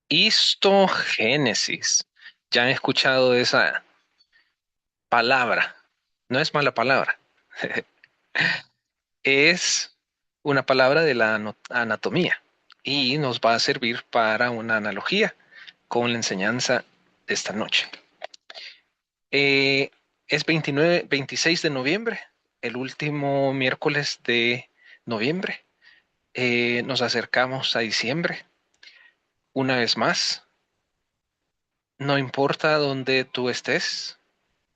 Histogénesis. Ya han escuchado esa palabra. No es mala palabra. Es una palabra de la anatomía y nos va a servir para una analogía con la enseñanza de esta noche. Eh, es 26 de noviembre, el último miércoles de noviembre. Nos acercamos a diciembre. Una vez más, no importa dónde tú estés,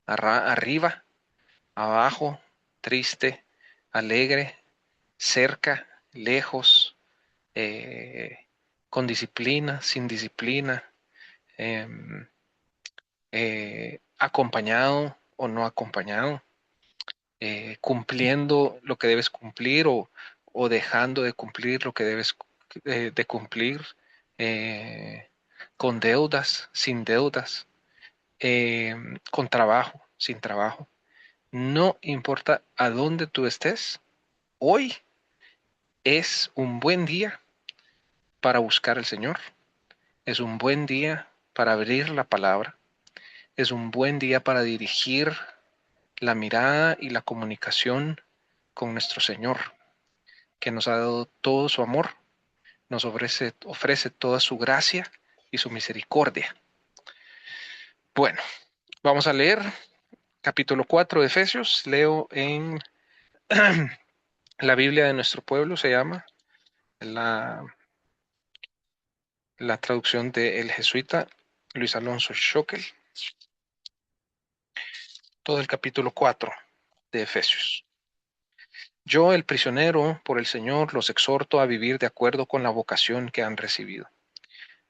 arriba, abajo, triste, alegre, cerca, lejos, eh, con disciplina, sin disciplina, em, acompañado o no acompañado, cumpliendo lo que debes cumplir o dejando de cumplir lo que debes de cumplir, eh, con deudas, sin deudas, con trabajo, sin trabajo. No importa a dónde tú estés, hoy es un buen día para buscar al Señor. Es un buen día para abrir la palabra. Es un buen día para dirigir la mirada y la comunicación con nuestro Señor, que nos ha dado todo su amor, nos ofrece toda su gracia y su misericordia. Bueno, vamos a leer capítulo 4 de Efesios. Leo en la Biblia de nuestro pueblo, se llama la, la traducción del jesuita Luis Alonso Schockel, todo el capítulo 4 de Efesios. Yo, el prisionero por el Señor, los exhorto a vivir de acuerdo con la vocación que han recibido.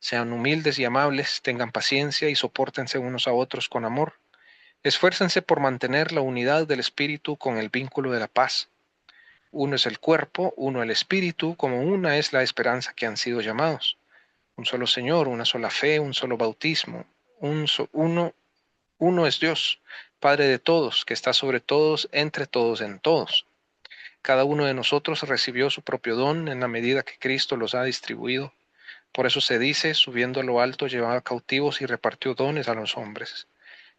Sean humildes y amables, tengan paciencia y sopórtense unos a otros con amor. Esfuércense por mantener la unidad del espíritu con el vínculo de la paz. Uno es el cuerpo, uno el espíritu, como una es la esperanza que han sido llamados. Un solo Señor, una sola fe, un solo bautismo. Uno es Dios, Padre de todos, que está sobre todos, entre todos, en todos. Cada uno de nosotros recibió su propio don en la medida que Cristo los ha distribuido. Por eso se dice, subiendo a lo alto, llevaba cautivos y repartió dones a los hombres.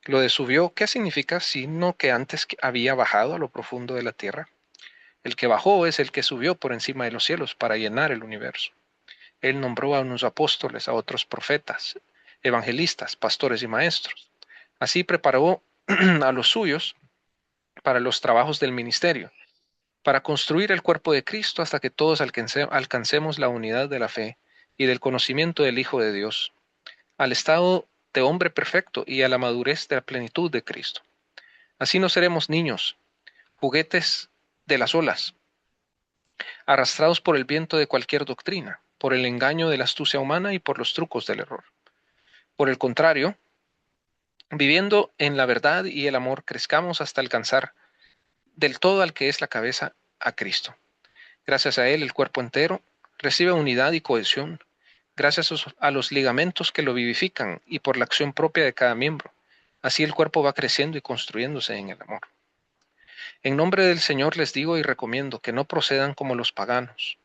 Lo de subió, ¿qué significa? Sino que antes había bajado a lo profundo de la tierra. El que bajó es el que subió por encima de los cielos para llenar el universo. Él nombró a unos apóstoles, a otros profetas, evangelistas, pastores y maestros. Así preparó a los suyos para los trabajos del ministerio, para construir el cuerpo de Cristo hasta que todos alcancemos la unidad de la fe y del conocimiento del Hijo de Dios, al estado de hombre perfecto y a la madurez de la plenitud de Cristo. Así no seremos niños, juguetes de las olas, arrastrados por el viento de cualquier doctrina, por el engaño de la astucia humana y por los trucos del error. Por el contrario, viviendo en la verdad y el amor, crezcamos hasta alcanzar del todo al que es la cabeza, a Cristo. Gracias a Él, el cuerpo entero recibe unidad y cohesión, gracias a los ligamentos que lo vivifican y por la acción propia de cada miembro. Así el cuerpo va creciendo y construyéndose en el amor. En nombre del Señor les digo y recomiendo que no procedan como los paganos,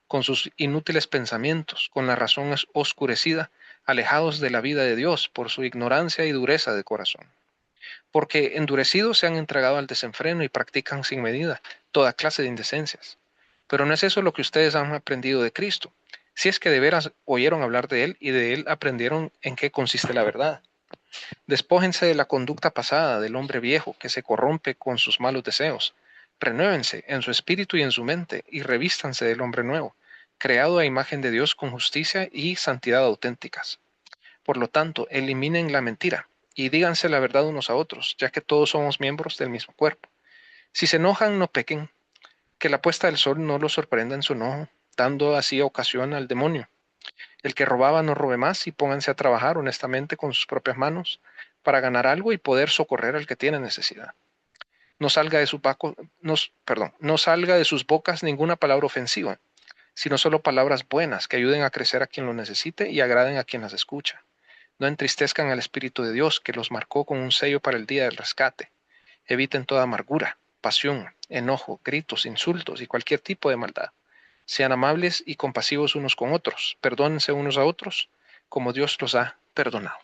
con sus inútiles pensamientos, con la razón oscurecida, alejados de la vida de Dios por su ignorancia y dureza de corazón. Porque endurecidos se han entregado al desenfreno y practican sin medida toda clase de indecencias. Pero no es eso lo que ustedes han aprendido de Cristo, si es que de veras oyeron hablar de Él y de Él aprendieron en qué consiste la verdad. Despójense de la conducta pasada del hombre viejo que se corrompe con sus malos deseos. Renuévense en su espíritu y en su mente y revístanse del hombre nuevo, creado a imagen de Dios con justicia y santidad auténticas. Por lo tanto, eliminen la mentira y díganse la verdad unos a otros, ya que todos somos miembros del mismo cuerpo. Si se enojan, no pequen, que la puesta del sol no los sorprenda en su enojo, dando así ocasión al demonio. El que robaba no robe más y pónganse a trabajar honestamente con sus propias manos para ganar algo y poder socorrer al que tiene necesidad. No salga de no salga de sus bocas ninguna palabra ofensiva, sino solo palabras buenas que ayuden a crecer a quien lo necesite y agraden a quien las escucha. No entristezcan al Espíritu de Dios que los marcó con un sello para el día del rescate. Eviten toda amargura, pasión, enojo, gritos, insultos y cualquier tipo de maldad. Sean amables y compasivos unos con otros, perdónense unos a otros, como Dios los ha perdonado.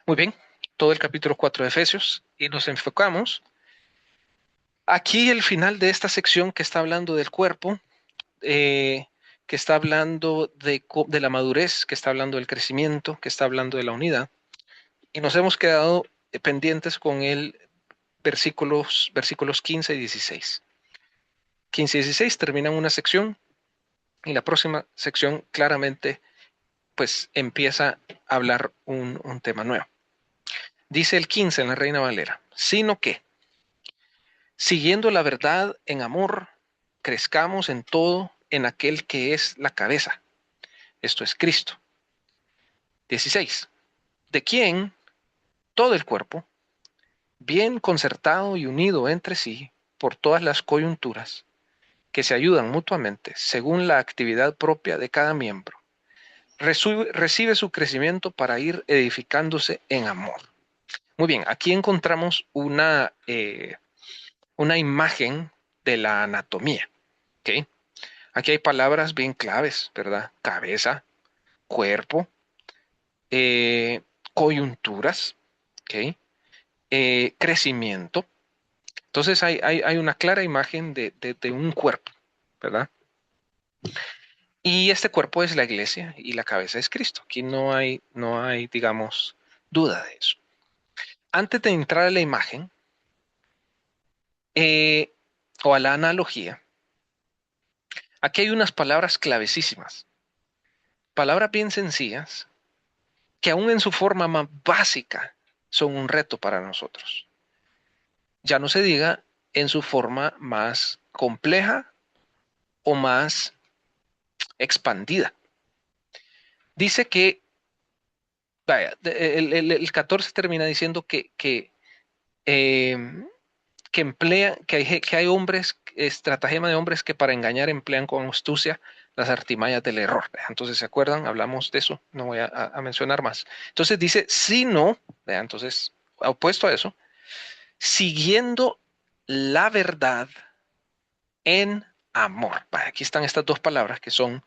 Muy bien, todo el capítulo 4 de Efesios, y nos enfocamos aquí el final de esta sección que está hablando del cuerpo, que está hablando de la madurez, que está hablando del crecimiento, que está hablando de la unidad, y nos hemos quedado pendientes con el versículos 15 y 16. 15 y 16 terminan una sección y la próxima sección claramente pues empieza a hablar un tema nuevo. Dice el 15 en la Reina Valera, sino que, siguiendo la verdad en amor, crezcamos en todo en aquel que es la cabeza. Esto es Cristo. 16. De quien todo el cuerpo, bien concertado y unido entre sí por todas las coyunturas, que se ayudan mutuamente según la actividad propia de cada miembro, recibe su crecimiento para ir edificándose en amor. Muy bien, aquí encontramos una imagen de la anatomía. ¿Okay? Aquí hay palabras bien claves, ¿verdad? Cabeza, cuerpo, eh, coyunturas, ¿okay? Crecimiento. Entonces hay una clara imagen de un cuerpo, ¿verdad? Y este cuerpo es la iglesia y la cabeza es Cristo. Aquí no hay, digamos, duda de eso. Antes de entrar a la imagen eh, o a la analogía, aquí hay unas palabras clavecísimas, palabras bien sencillas, que aún en su forma más básica son un reto para nosotros. Ya no se diga en su forma más compleja o más expandida. Dice que, vaya, el 14 termina diciendo eh, que hay hombres, estratagema de hombres que para engañar emplean con astucia las artimañas del error. Entonces, ¿se acuerdan? Hablamos de eso, no voy a mencionar más. Entonces dice, si no, entonces, opuesto a eso, siguiendo la verdad en amor. Aquí están estas dos palabras que son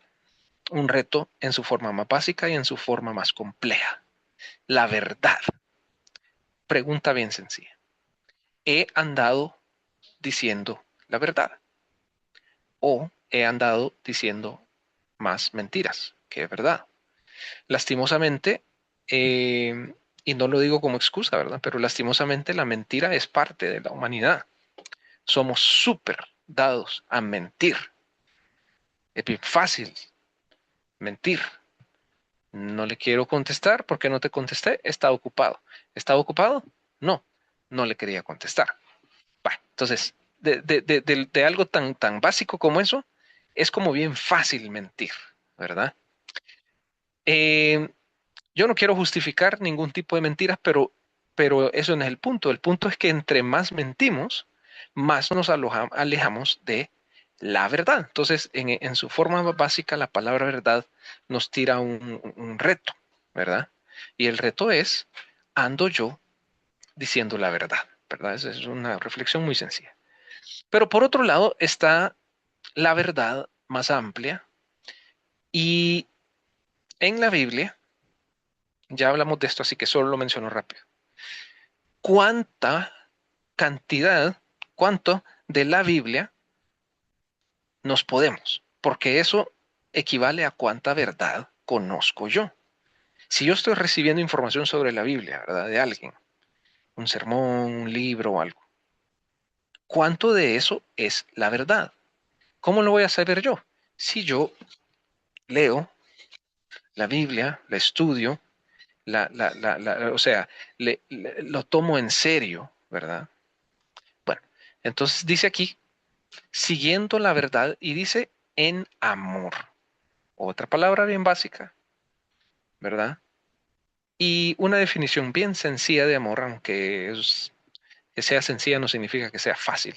un reto en su forma más básica y en su forma más compleja. La verdad. Pregunta bien sencilla. ¿He andado diciendo la verdad o he andado diciendo más mentiras que verdad? Lastimosamente, y no lo digo como excusa, ¿verdad? Pero lastimosamente la mentira es parte de la humanidad. Somos súper dados a mentir. Es bien fácil mentir. No le quiero contestar porque no te contesté. Estaba ocupado. ¿Estaba ocupado? No, no le quería contestar. Bueno, entonces, de algo tan básico como eso, es como bien fácil mentir, ¿verdad? Eh, yo no quiero justificar ningún tipo de mentiras, pero eso no es el punto. El punto es que entre más mentimos, más nos alejamos de la verdad. Entonces, en su forma más básica, la palabra verdad nos tira un reto, ¿verdad? Y el reto es, ando yo diciendo la verdad, ¿verdad? Esa es una reflexión muy sencilla. Pero por otro lado está la verdad más amplia y en la Biblia, ya hablamos de esto, así que solo lo menciono rápido. ¿Cuánta cantidad, cuánto de la Biblia nos podemos? Porque eso equivale a cuánta verdad conozco yo. Si yo estoy recibiendo información sobre la Biblia, ¿verdad? De alguien, un sermón, un libro o algo, ¿cuánto de eso es la verdad? ¿Cómo lo voy a saber yo? Si yo leo la Biblia, la estudio, o sea, lo tomo en serio, ¿verdad? Bueno, entonces dice aquí, siguiendo la verdad y dice en amor. Otra palabra bien básica, ¿verdad? Y una definición bien sencilla de amor, aunque que sea sencilla no significa que sea fácil.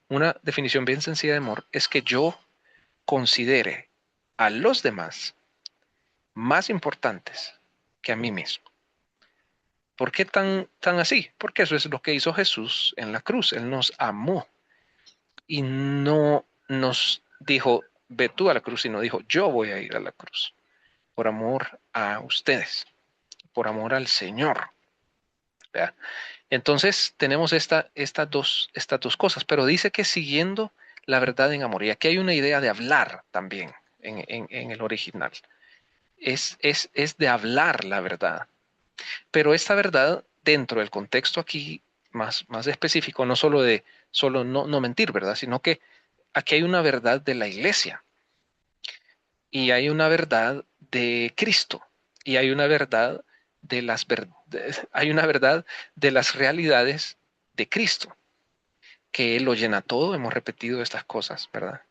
Una definición bien sencilla de amor es que yo considere a los demás más importantes que a mí mismo. ¿Por qué tan así? Porque eso es lo que hizo Jesús en la cruz. Él nos amó y no nos dijo, ve tú a la cruz, sino dijo, yo voy a ir a la cruz. por amor a ustedes, por amor al Señor. ¿Vea? Entonces tenemos estas dos cosas, pero dice que siguiendo la verdad en amor. Y aquí hay una idea de hablar también en el original. Es de hablar la verdad. Pero esta verdad, dentro del contexto aquí más específico, no solo de solo no mentir, ¿verdad? Sino que aquí hay una verdad de la iglesia y hay una verdad de Cristo y hay una verdad hay una verdad de las realidades de Cristo, que Él lo llena todo, hemos repetido estas cosas, ¿verdad?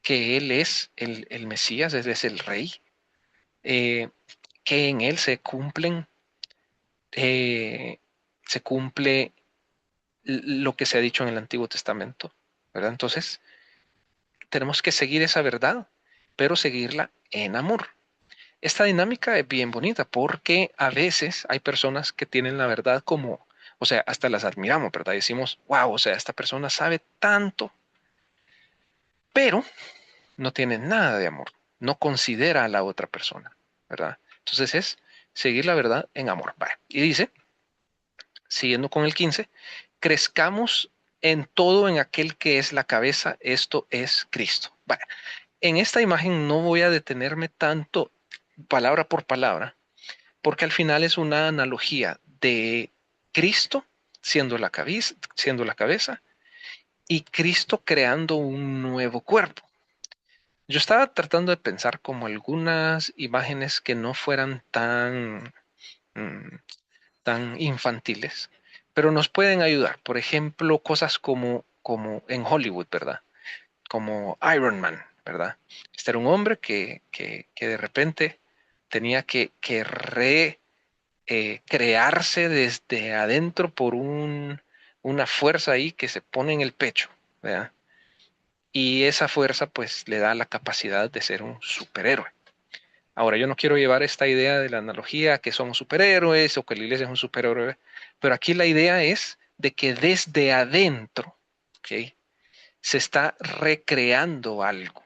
Que Él es el Mesías, Él es el Rey, eh, que en Él eh, se cumple lo que se ha dicho en el Antiguo Testamento, ¿verdad? Entonces, tenemos que seguir esa verdad, pero seguirla en amor. Esta dinámica es bien bonita porque a veces hay personas que tienen la verdad como, o sea, hasta las admiramos, ¿verdad? Decimos, wow, o sea, esta persona sabe tanto, pero no tiene nada de amor, no considera a la otra persona, ¿verdad? Entonces es seguir la verdad en amor. Vale. Y dice, siguiendo con el 15, crezcamos en todo en aquel que es la cabeza, esto es Cristo. Vale. En esta imagen no voy a detenerme tanto palabra por palabra, porque al final es una analogía de Cristo siendo la cabeza y Cristo creando un nuevo cuerpo. Yo estaba tratando de pensar como algunas imágenes que no fueran mm, tan infantiles, pero nos pueden ayudar. Por ejemplo, cosas como en Hollywood, ¿verdad? Como Iron Man, ¿verdad? Este era un hombre que de repente tenía que crearse desde adentro por una fuerza ahí que se pone en el pecho, ¿verdad? Y esa fuerza pues le da la capacidad de ser un superhéroe. Ahora, yo no quiero llevar esta idea de la analogía que somos superhéroes o que la iglesia es un superhéroe, pero aquí la idea es de que desde adentro, ¿ok? Se está recreando algo,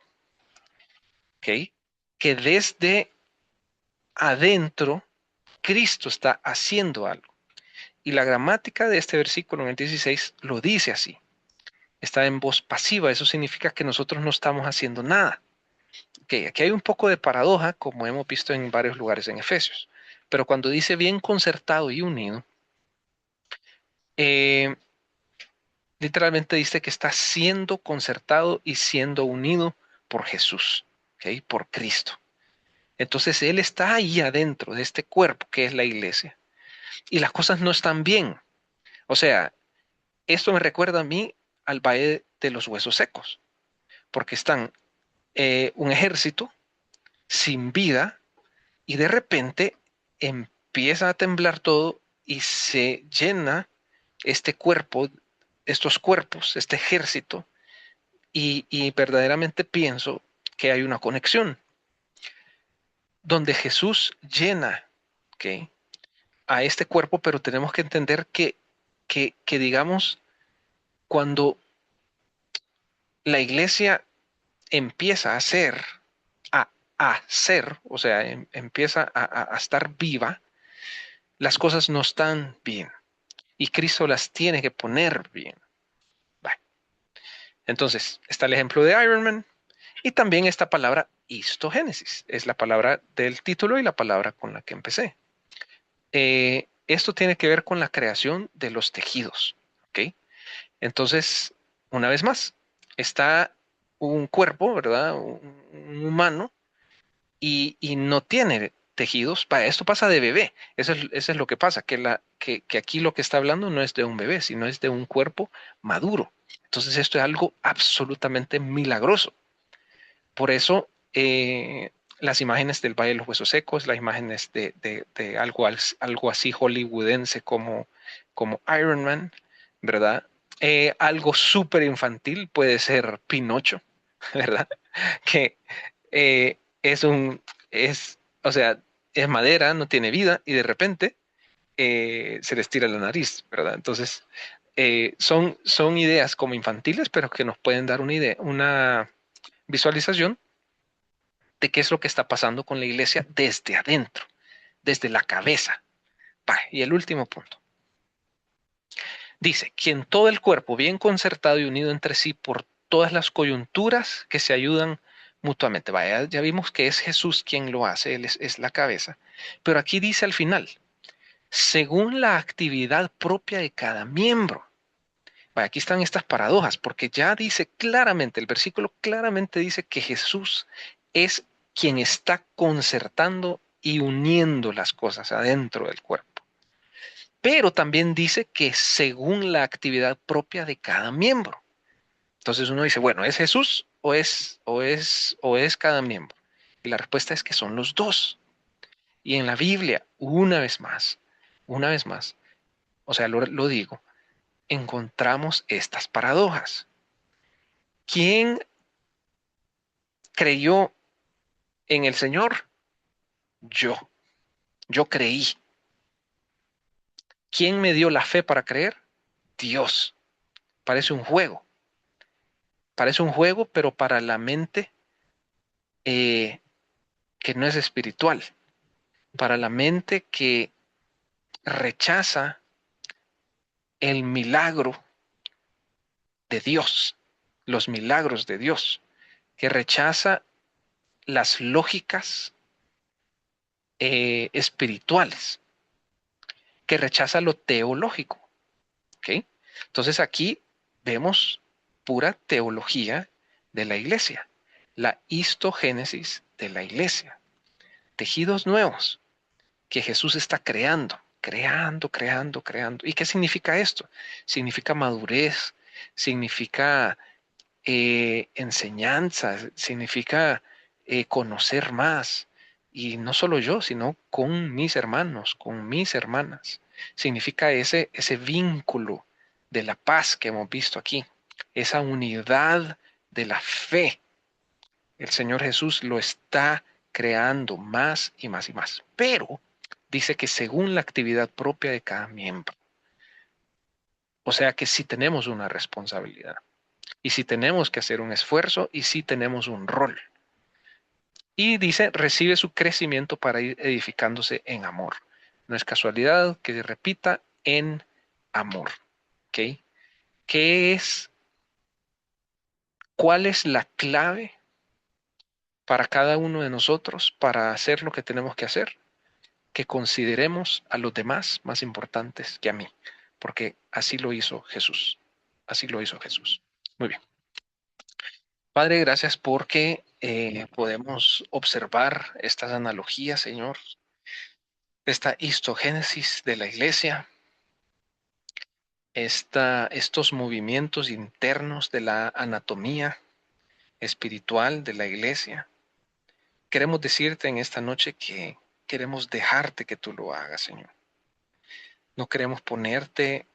¿ok? Que desde adentro Cristo está haciendo algo. Y la gramática de este versículo en el 16 lo dice así. Está en voz pasiva, eso significa que nosotros no estamos haciendo nada. Okay, aquí hay un poco de paradoja, como hemos visto en varios lugares en Efesios. Pero cuando dice bien concertado y unido, eh, literalmente dice que está siendo concertado y siendo unido por Jesús, ¿okay? Por Cristo. Entonces Él está ahí adentro de este cuerpo que es la iglesia. Y las cosas no están bien. O sea, esto me recuerda a mí al Valle de los Huesos Secos, porque están un ejército sin vida y de repente empieza a temblar todo y se llena este cuerpo, estos cuerpos, este ejército, y verdaderamente pienso que hay una conexión donde Jesús llena, ¿okay? A este cuerpo, pero tenemos que entender que digamos, cuando la iglesia empieza a ser, a ser, o sea, empieza a estar viva, las cosas no están bien y Cristo las tiene que poner bien. Vale. Entonces, está el ejemplo de Iron Man y también esta palabra histogénesis, es la palabra del título y la palabra con la que empecé. Esto tiene que ver con la creación de los tejidos, ¿ok? Entonces, una vez más, está un cuerpo, ¿verdad? Un humano y no tiene tejidos. Esto pasa de bebé. Eso es lo que pasa, que aquí lo que está hablando no es de un bebé, sino es de un cuerpo maduro. Entonces esto es algo absolutamente milagroso. Por eso las imágenes del Valle de los Huesos Secos, las imágenes de algo así hollywoodense como Iron Man, ¿verdad? Algo súper infantil puede ser Pinocho, ¿verdad? Que o sea, es madera, no tiene vida y de repente se les tira la nariz, ¿verdad? Entonces, son ideas como infantiles, pero que nos pueden dar una idea, una visualización de qué es lo que está pasando con la iglesia desde adentro, desde la cabeza. Vale, y el último punto. Dice, quien todo el cuerpo bien concertado y unido entre sí por todas las coyunturas que se ayudan mutuamente. Vaya, ya vimos que es Jesús quien lo hace, él es la cabeza. Pero aquí dice al final, según la actividad propia de cada miembro. Vaya, aquí están estas paradojas, porque ya dice claramente, el versículo claramente dice que Jesús es quien está concertando y uniendo las cosas adentro del cuerpo. Pero también dice que según la actividad propia de cada miembro. Entonces uno dice, bueno, ¿es Jesús o es cada miembro? Y la respuesta es que son los dos. Y en la Biblia, una vez más, o sea, lo digo, encontramos estas paradojas. ¿Quién creyó en el Señor? Yo. Yo creí. ¿Quién me dio la fe para creer? Dios. Parece un juego. Parece un juego, pero para la mente eh, que no es espiritual. Para la mente que rechaza el milagro de Dios, los milagros de Dios, que rechaza las lógicas espirituales, que rechaza lo teológico. ¿Ok? Entonces aquí vemos pura teología de la iglesia, la histogénesis de la iglesia, tejidos nuevos que Jesús está creando, creando, creando, creando. ¿Y qué significa esto? Significa madurez, significa enseñanza, significa conocer más. Y no solo yo, sino con mis hermanos, con mis hermanas. Significa ese vínculo de la paz que hemos visto aquí, esa unidad de la fe. El Señor Jesús lo está creando más y más y más. Pero dice que según la actividad propia de cada miembro. O sea que sí tenemos una responsabilidad. Y si tenemos que hacer un esfuerzo y si tenemos un rol. Y dice, recibe su crecimiento para ir edificándose en amor. No es casualidad que se repita en amor. ¿Ok? ¿Qué es, cuál es la clave para cada uno de nosotros para hacer lo que tenemos que hacer? Que consideremos a los demás más importantes que a mí, porque así lo hizo Jesús. Así lo hizo Jesús. Muy bien. Padre, gracias porque podemos observar estas analogías, Señor, esta histogénesis de la iglesia, estos movimientos internos de la anatomía espiritual de la iglesia. Queremos decirte en esta noche que queremos dejarte que tú lo hagas, Señor. No queremos ponerte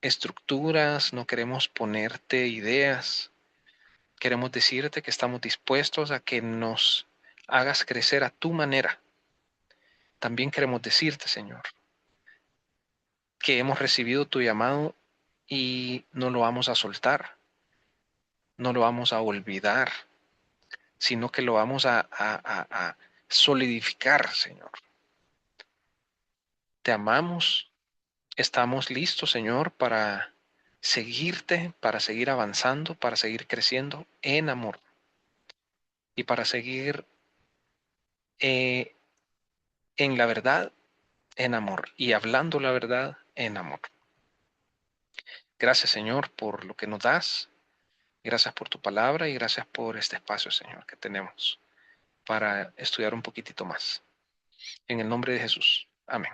estructuras, no queremos ponerte ideas. Queremos decirte que estamos dispuestos a que nos hagas crecer a tu manera. También queremos decirte, Señor, que hemos recibido tu llamado y no lo vamos a soltar, no lo vamos a olvidar, sino que lo vamos a solidificar, Señor. Te amamos, estamos listos, Señor, para seguirte, para seguir avanzando, para seguir creciendo en amor y para seguir eh, en la verdad, en amor y hablando la verdad en amor. Gracias, Señor, por lo que nos das. Gracias por tu palabra y gracias por este espacio, Señor, que tenemos para estudiar un poquitito más. En el nombre de Jesús. Amén.